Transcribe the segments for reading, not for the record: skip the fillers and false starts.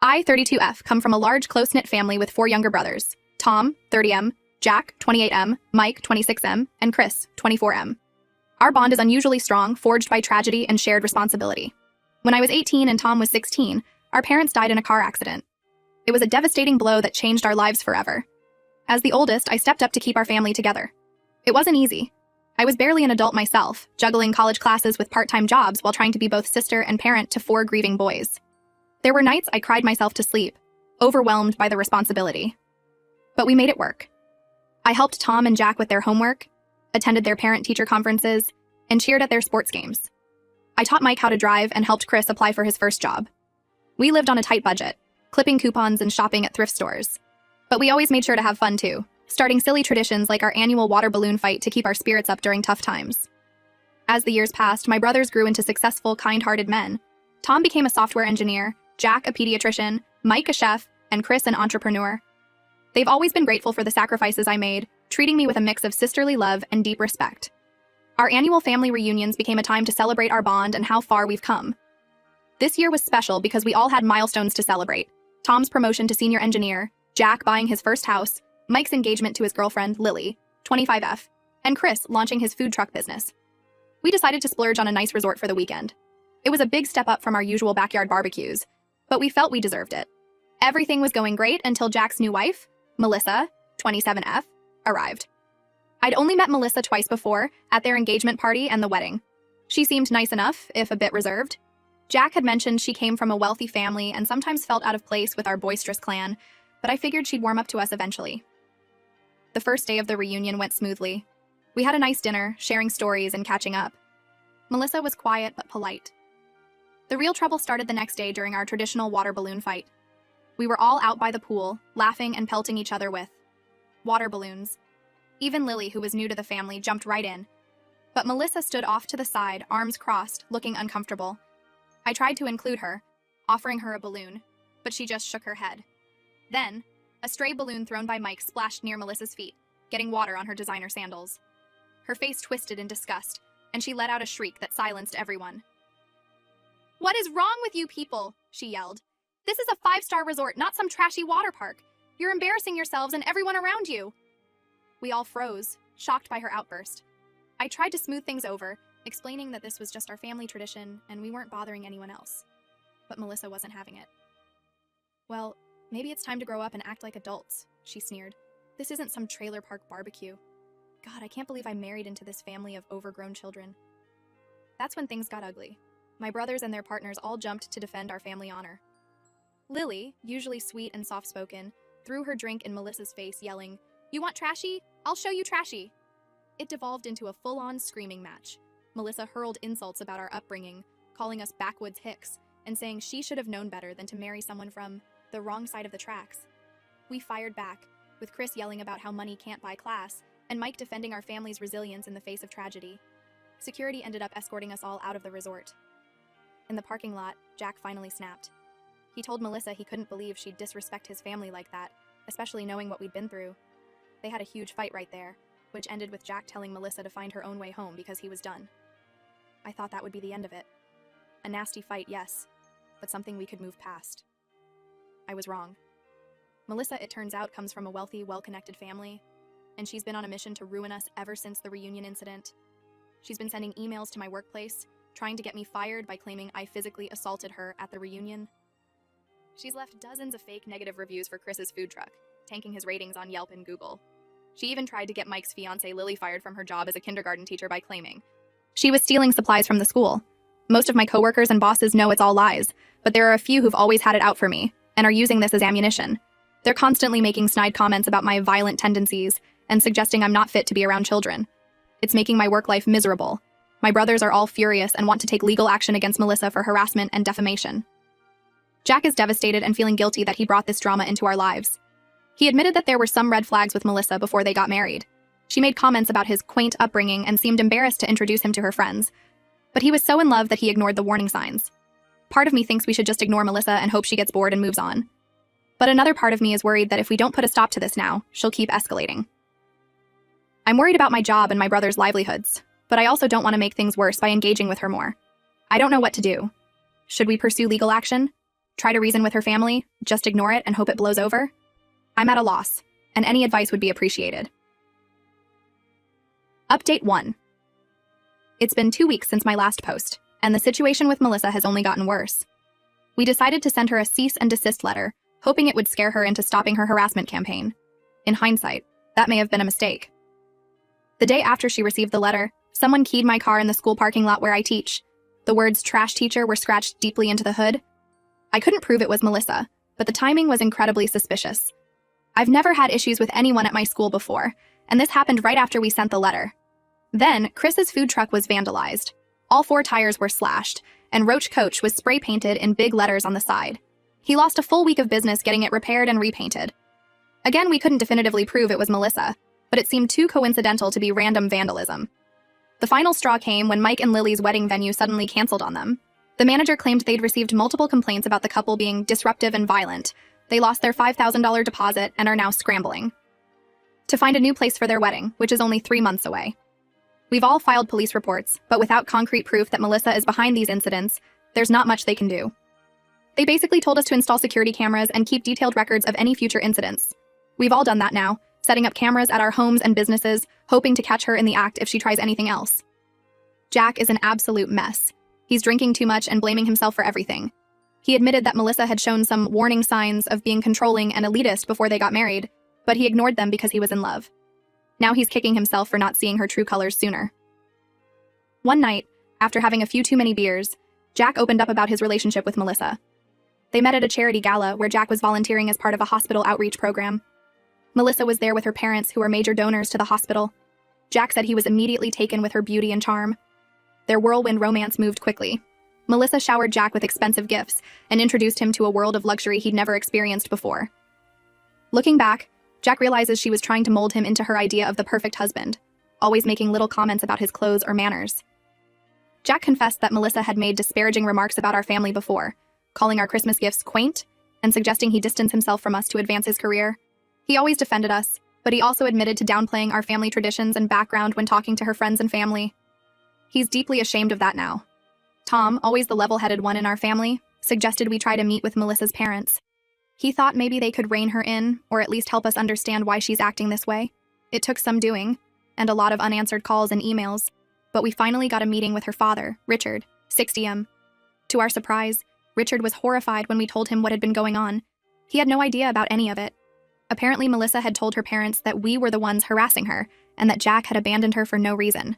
I, 32F, come from a large, close-knit family with four younger brothers: Tom, 30M, Jack, 28M, Mike, 26M, and Chris, 24M. Our bond is unusually strong, forged by tragedy and shared responsibility. When I was 18 and Tom was 16, our parents died in a car accident. It was a devastating blow that changed our lives forever. As the oldest, I stepped up to keep our family together. It wasn't easy. I was barely an adult myself, juggling college classes with part-time jobs while trying to be both sister and parent to four grieving boys. There were nights I cried myself to sleep, overwhelmed by the responsibility. But we made it work. I helped Tom and Jack with their homework, attended their parent-teacher conferences, and cheered at their sports games. I taught Mike how to drive and helped Chris apply for his first job. We lived on a tight budget, clipping coupons and shopping at thrift stores. But we always made sure to have fun too, starting silly traditions like our annual water balloon fight to keep our spirits up during tough times. As the years passed, my brothers grew into successful, kind-hearted men. Tom became a software engineer, Jack a pediatrician, Mike a chef, and Chris an entrepreneur. They've always been grateful for the sacrifices I made, treating me with a mix of sisterly love and deep respect. Our annual family reunions became a time to celebrate our bond and how far we've come. This year was special because we all had milestones to celebrate: Tom's promotion to senior engineer, Jack buying his first house, Mike's engagement to his girlfriend, Lily, 25F, and Chris launching his food truck business. We decided to splurge on a nice resort for the weekend. It was a big step up from our usual backyard barbecues, but we felt we deserved it. Everything was going great until Jack's new wife, Melissa, 27F, arrived. I'd only met Melissa twice before, at their engagement party and the wedding. She seemed nice enough, if a bit reserved. Jack had mentioned she came from a wealthy family and sometimes felt out of place with our boisterous clan, but I figured she'd warm up to us eventually. The first day of the reunion went smoothly. We had a nice dinner, sharing stories and catching up. Melissa was quiet but polite. The real trouble started the next day during our traditional water balloon fight. We were all out by the pool, laughing and pelting each other with water balloons. Even Lily, who was new to the family, jumped right in. But Melissa stood off to the side, arms crossed, looking uncomfortable. I tried to include her, offering her a balloon, but she just shook her head. Then, a stray balloon thrown by Mike splashed near Melissa's feet, getting water on her designer sandals. Her face twisted in disgust, and she let out a shriek that silenced everyone. "What is wrong with you people?" she yelled. "This is a 5-star resort, not some trashy water park. You're embarrassing yourselves and everyone around you." We all froze, shocked by her outburst. I tried to smooth things over, explaining that this was just our family tradition and we weren't bothering anyone else. But Melissa wasn't having it. "Well, maybe it's time to grow up and act like adults," she sneered. "This isn't some trailer park barbecue. God, I can't believe I married into this family of overgrown children." That's when things got ugly. My brothers and their partners all jumped to defend our family honor. Lily, usually sweet and soft-spoken, threw her drink in Melissa's face, yelling, "You want trashy? I'll show you trashy." It devolved into a full-on screaming match. Melissa hurled insults about our upbringing, calling us backwoods hicks, and saying she should have known better than to marry someone from the wrong side of the tracks. We fired back, with Chris yelling about how money can't buy class, and Mike defending our family's resilience in the face of tragedy. Security ended up escorting us all out of the resort. In the parking lot, Jack finally snapped. He told Melissa he couldn't believe she'd disrespect his family like that, especially knowing what we'd been through. They had a huge fight right there, which ended with Jack telling Melissa to find her own way home because he was done. I thought that would be the end of it. A nasty fight, yes, but something we could move past. I was wrong. Melissa, it turns out, comes from a wealthy, well-connected family, and she's been on a mission to ruin us ever since the reunion incident. She's been sending emails to my workplace, trying to get me fired by claiming I physically assaulted her at the reunion. She's left dozens of fake negative reviews for Chris's food truck, tanking his ratings on Yelp and Google. She even tried to get Mike's fiancée Lily fired from her job as a kindergarten teacher by claiming she was stealing supplies from the school. Most of my coworkers and bosses know it's all lies, but there are a few who've always had it out for me and are using this as ammunition. They're constantly making snide comments about my violent tendencies and suggesting I'm not fit to be around children. It's making my work life miserable. My brothers are all furious and want to take legal action against Melissa for harassment and defamation. Jack is devastated and feeling guilty that he brought this drama into our lives. He admitted that there were some red flags with Melissa before they got married. She made comments about his quaint upbringing and seemed embarrassed to introduce him to her friends. But he was so in love that he ignored the warning signs. Part of me thinks we should just ignore Melissa and hope she gets bored and moves on. But another part of me is worried that if we don't put a stop to this now, she'll keep escalating. I'm worried about my job and my brother's livelihoods, but I also don't want to make things worse by engaging with her more. I don't know what to do. Should we pursue legal action? Try to reason with her family, just ignore it and hope it blows over? I'm at a loss, and any advice would be appreciated. Update 1. It's been 2 weeks since my last post, and the situation with Melissa has only gotten worse. We decided to send her a cease and desist letter, hoping it would scare her into stopping her harassment campaign. In hindsight, that may have been a mistake. The day after she received the letter, someone keyed my car in the school parking lot where I teach. The words "trash teacher" were scratched deeply into the hood. I couldn't prove it was Melissa, but the timing was incredibly suspicious. I've never had issues with anyone at my school before, and this happened right after we sent the letter. Then, Chris's food truck was vandalized. All 4 tires were slashed, and Roach Coach was spray painted in big letters on the side. He lost a full week of business getting it repaired and repainted. Again, we couldn't definitively prove it was Melissa, but it seemed too coincidental to be random vandalism. The final straw came when Mike and Lily's wedding venue suddenly canceled on them. The manager claimed they'd received multiple complaints about the couple being disruptive and violent. They lost their $5,000 deposit and are now scrambling to find a new place for their wedding, which is only 3 months away. We've all filed police reports, but without concrete proof that Melissa is behind these incidents, there's not much they can do. They basically told us to install security cameras and keep detailed records of any future incidents. We've all done that now, setting up cameras at our homes and businesses, hoping to catch her in the act if she tries anything else. Jack is an absolute mess. He's drinking too much and blaming himself for everything. He admitted that Melissa had shown some warning signs of being controlling and elitist before they got married, but he ignored them because he was in love. Now he's kicking himself for not seeing her true colors sooner. One night, after having a few too many beers, Jack opened up about his relationship with Melissa. They met at a charity gala where Jack was volunteering as part of a hospital outreach program. Melissa was there with her parents, who are major donors to the hospital. Jack said he was immediately taken with her beauty and charm. Their whirlwind romance moved quickly. Melissa showered Jack with expensive gifts and introduced him to a world of luxury he'd never experienced before. Looking back, Jack realizes she was trying to mold him into her idea of the perfect husband, always making little comments about his clothes or manners. Jack confessed that Melissa had made disparaging remarks about our family before, calling our Christmas gifts quaint and suggesting he distance himself from us to advance his career. He always defended us, but he also admitted to downplaying our family traditions and background when talking to her friends and family. He's deeply ashamed of that now. Tom, always the level-headed one in our family, suggested we try to meet with Melissa's parents. He thought maybe they could rein her in, or at least help us understand why she's acting this way. It took some doing, and a lot of unanswered calls and emails, but we finally got a meeting with her father, Richard, 60M. To our surprise, Richard was horrified when we told him what had been going on. He had no idea about any of it. Apparently, Melissa had told her parents that we were the ones harassing her, and that Jack had abandoned her for no reason.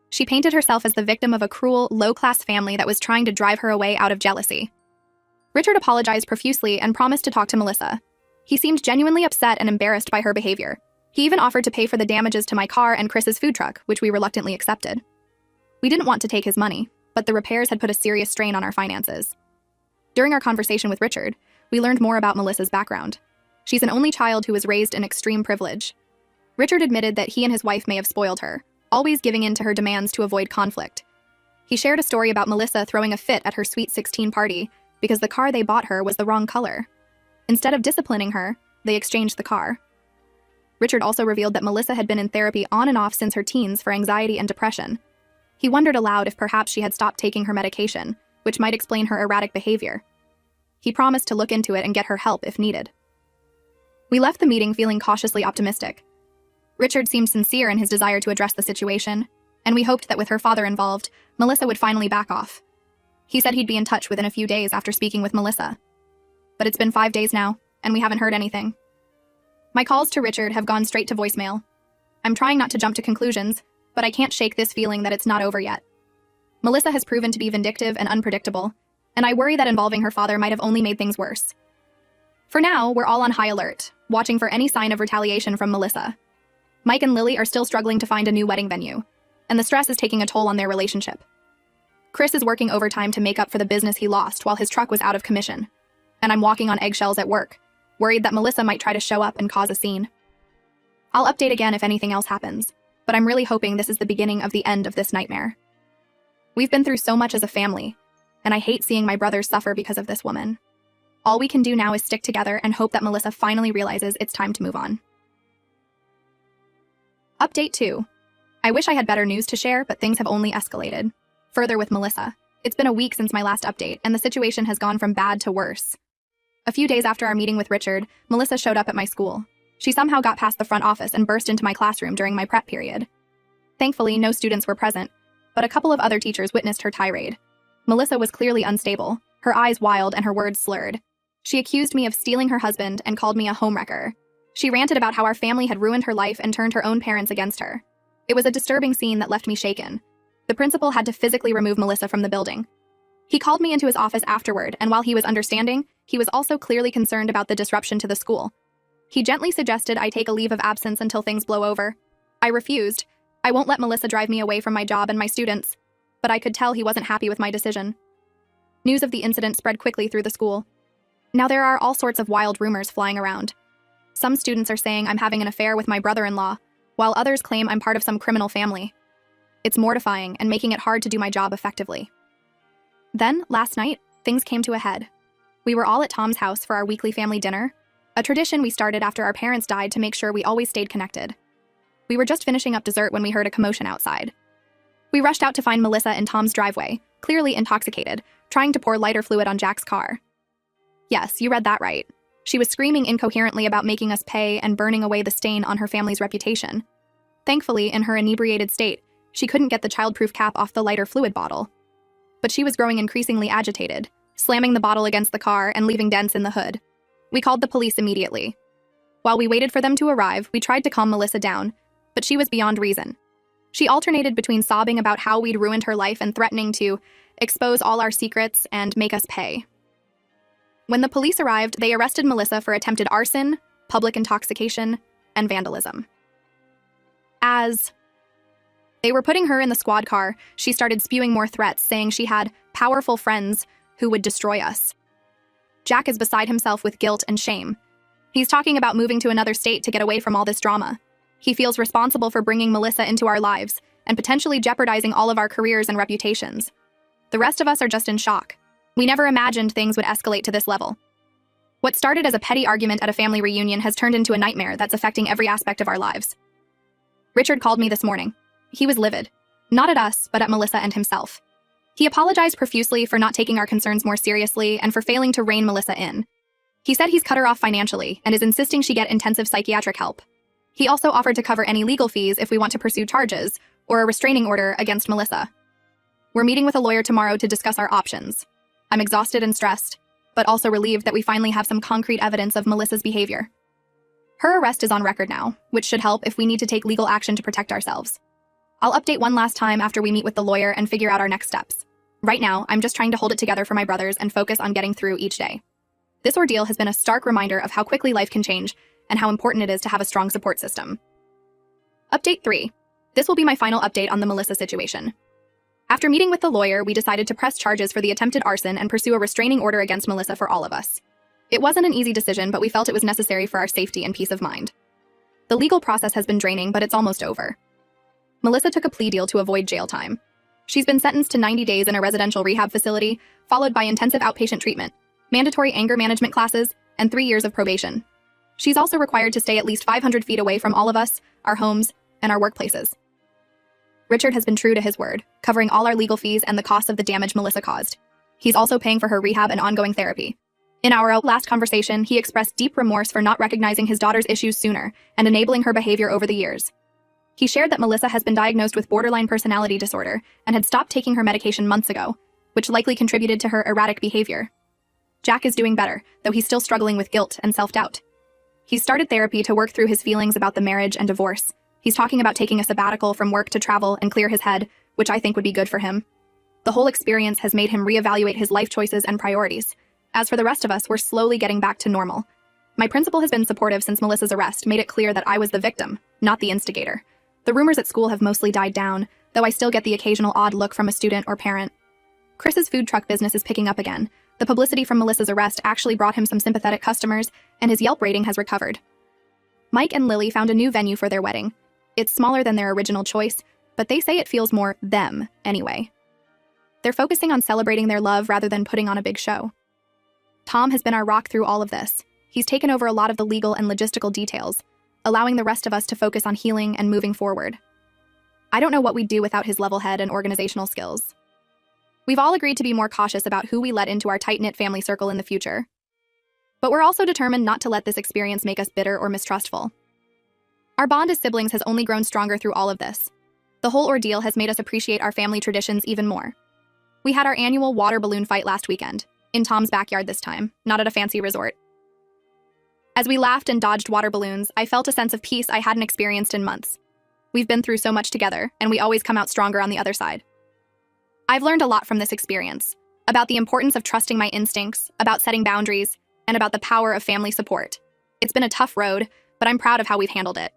She painted herself as the victim of a cruel, low-class family that was trying to drive her away out of jealousy. Richard apologized profusely and promised to talk to Melissa. He seemed genuinely upset and embarrassed by her behavior. He even offered to pay for the damages to my car and Chris's food truck, which we reluctantly accepted. We didn't want to take his money, but the repairs had put a serious strain on our finances. During our conversation with Richard, we learned more about Melissa's background. She's an only child who was raised in extreme privilege. Richard admitted that he and his wife may have spoiled her, always giving in to her demands to avoid conflict. He shared a story about Melissa throwing a fit at her Sweet 16 party because the car they bought her was the wrong color. Instead of disciplining her, they exchanged the car. Richard also revealed that Melissa had been in therapy on and off since her teens for anxiety and depression. He wondered aloud if perhaps she had stopped taking her medication, which might explain her erratic behavior. He promised to look into it and get her help if needed. We left the meeting feeling cautiously optimistic. Richard seemed sincere in his desire to address the situation, and we hoped that with her father involved, Melissa would finally back off. He said he'd be in touch within a few days after speaking with Melissa. But it's been 5 days now, and we haven't heard anything. My calls to Richard have gone straight to voicemail. I'm trying not to jump to conclusions, but I can't shake this feeling that it's not over yet. Melissa has proven to be vindictive and unpredictable, and I worry that involving her father might have only made things worse. For now, we're all on high alert, watching for any sign of retaliation from Melissa. Mike and Lily are still struggling to find a new wedding venue, and the stress is taking a toll on their relationship. Chris is working overtime to make up for the business he lost while his truck was out of commission, and I'm walking on eggshells at work, worried that Melissa might try to show up and cause a scene. I'll update again if anything else happens, but I'm really hoping this is the beginning of the end of this nightmare. We've been through so much as a family, and I hate seeing my brothers suffer because of this woman. All we can do now is stick together and hope that Melissa finally realizes it's time to move on. Update 2. I wish I had better news to share, but things have only escalated. Further with Melissa. It's been a week since my last update, and the situation has gone from bad to worse. A few days after our meeting with Richard, Melissa showed up at my school. She somehow got past the front office and burst into my classroom during my prep period. Thankfully, no students were present, but a couple of other teachers witnessed her tirade. Melissa was clearly unstable, her eyes wild and her words slurred. She accused me of stealing her husband and called me a homewrecker. She ranted about how our family had ruined her life and turned her own parents against her. It was a disturbing scene that left me shaken. The principal had to physically remove Melissa from the building. He called me into his office afterward, and while he was understanding, he was also clearly concerned about the disruption to the school. He gently suggested I take a leave of absence until things blow over. I refused. I won't let Melissa drive me away from my job and my students. But I could tell he wasn't happy with my decision. News of the incident spread quickly through the school. Now there are all sorts of wild rumors flying around. Some students are saying I'm having an affair with my brother-in-law, while others claim I'm part of some criminal family. It's mortifying and making it hard to do my job effectively. Then, last night, things came to a head. We were all at Tom's house for our weekly family dinner, a tradition we started after our parents died to make sure we always stayed connected. We were just finishing up dessert when we heard a commotion outside. We rushed out to find Melissa in Tom's driveway, clearly intoxicated, trying to pour lighter fluid on Jack's car. Yes, you read that right. She was screaming incoherently about making us pay and burning away the stain on her family's reputation. Thankfully, in her inebriated state, she couldn't get the childproof cap off the lighter fluid bottle. But she was growing increasingly agitated, slamming the bottle against the car and leaving dents in the hood. We called the police immediately. While we waited for them to arrive, we tried to calm Melissa down, but she was beyond reason. She alternated between sobbing about how we'd ruined her life and threatening to expose all our secrets and make us pay. When the police arrived, they arrested Melissa for attempted arson, public intoxication, and vandalism. As they were putting her in the squad car, she started spewing more threats, saying she had powerful friends who would destroy us. Jack is beside himself with guilt and shame. He's talking about moving to another state to get away from all this drama. He feels responsible for bringing Melissa into our lives and potentially jeopardizing all of our careers and reputations. The rest of us are just in shock. We never imagined things would escalate to this level. What started as a petty argument at a family reunion has turned into a nightmare that's affecting every aspect of our lives. Richard called me this morning. He was livid. Not at us, but at Melissa and himself. He apologized profusely for not taking our concerns more seriously and for failing to rein Melissa in. He said he's cut her off financially and is insisting she get intensive psychiatric help. He also offered to cover any legal fees if we want to pursue charges or a restraining order against Melissa. We're meeting with a lawyer tomorrow to discuss our options. I'm exhausted and stressed, but also relieved that we finally have some concrete evidence of Melissa's behavior. Her arrest is on record now, which should help if we need to take legal action to protect ourselves. I'll update one last time after we meet with the lawyer and figure out our next steps. Right now, I'm just trying to hold it together for my brothers and focus on getting through each day. This ordeal has been a stark reminder of how quickly life can change and how important it is to have a strong support system. Update 3. This will be my final update on the Melissa situation. After meeting with the lawyer, we decided to press charges for the attempted arson and pursue a restraining order against Melissa for all of us. It wasn't an easy decision, but we felt it was necessary for our safety and peace of mind. The legal process has been draining, but it's almost over. Melissa took a plea deal to avoid jail time. She's been sentenced to 90 days in a residential rehab facility, followed by intensive outpatient treatment, mandatory anger management classes, and 3 years of probation. She's also required to stay at least 500 feet away from all of us, our homes, and our workplaces. Richard has been true to his word, covering all our legal fees and the costs of the damage Melissa caused. He's also paying for her rehab and ongoing therapy. In our last conversation, he expressed deep remorse for not recognizing his daughter's issues sooner and enabling her behavior over the years. He shared that Melissa has been diagnosed with borderline personality disorder and had stopped taking her medication months ago, which likely contributed to her erratic behavior. Jack is doing better, though he's still struggling with guilt and self-doubt. He's started therapy to work through his feelings about the marriage and divorce. He's talking about taking a sabbatical from work to travel and clear his head, which I think would be good for him. The whole experience has made him reevaluate his life choices and priorities. As for the rest of us, we're slowly getting back to normal. My principal has been supportive since Melissa's arrest, made it clear that I was the victim, not the instigator. The rumors at school have mostly died down, though I still get the occasional odd look from a student or parent. Chris's food truck business is picking up again. The publicity from Melissa's arrest actually brought him some sympathetic customers, and his Yelp rating has recovered. Mike and Lily found a new venue for their wedding. It's smaller than their original choice, but they say it feels more them anyway. They're focusing on celebrating their love rather than putting on a big show. Tom has been our rock through all of this. He's taken over a lot of the legal and logistical details, allowing the rest of us to focus on healing and moving forward. I don't know what we'd do without his level head and organizational skills. We've all agreed to be more cautious about who we let into our tight-knit family circle in the future. But we're also determined not to let this experience make us bitter or mistrustful. Our bond as siblings has only grown stronger through all of this. The whole ordeal has made us appreciate our family traditions even more. We had our annual water balloon fight last weekend, in Tom's backyard this time, not at a fancy resort. As we laughed and dodged water balloons, I felt a sense of peace I hadn't experienced in months. We've been through so much together, and we always come out stronger on the other side. I've learned a lot from this experience, about the importance of trusting my instincts, about setting boundaries, and about the power of family support. It's been a tough road, but I'm proud of how we've handled it.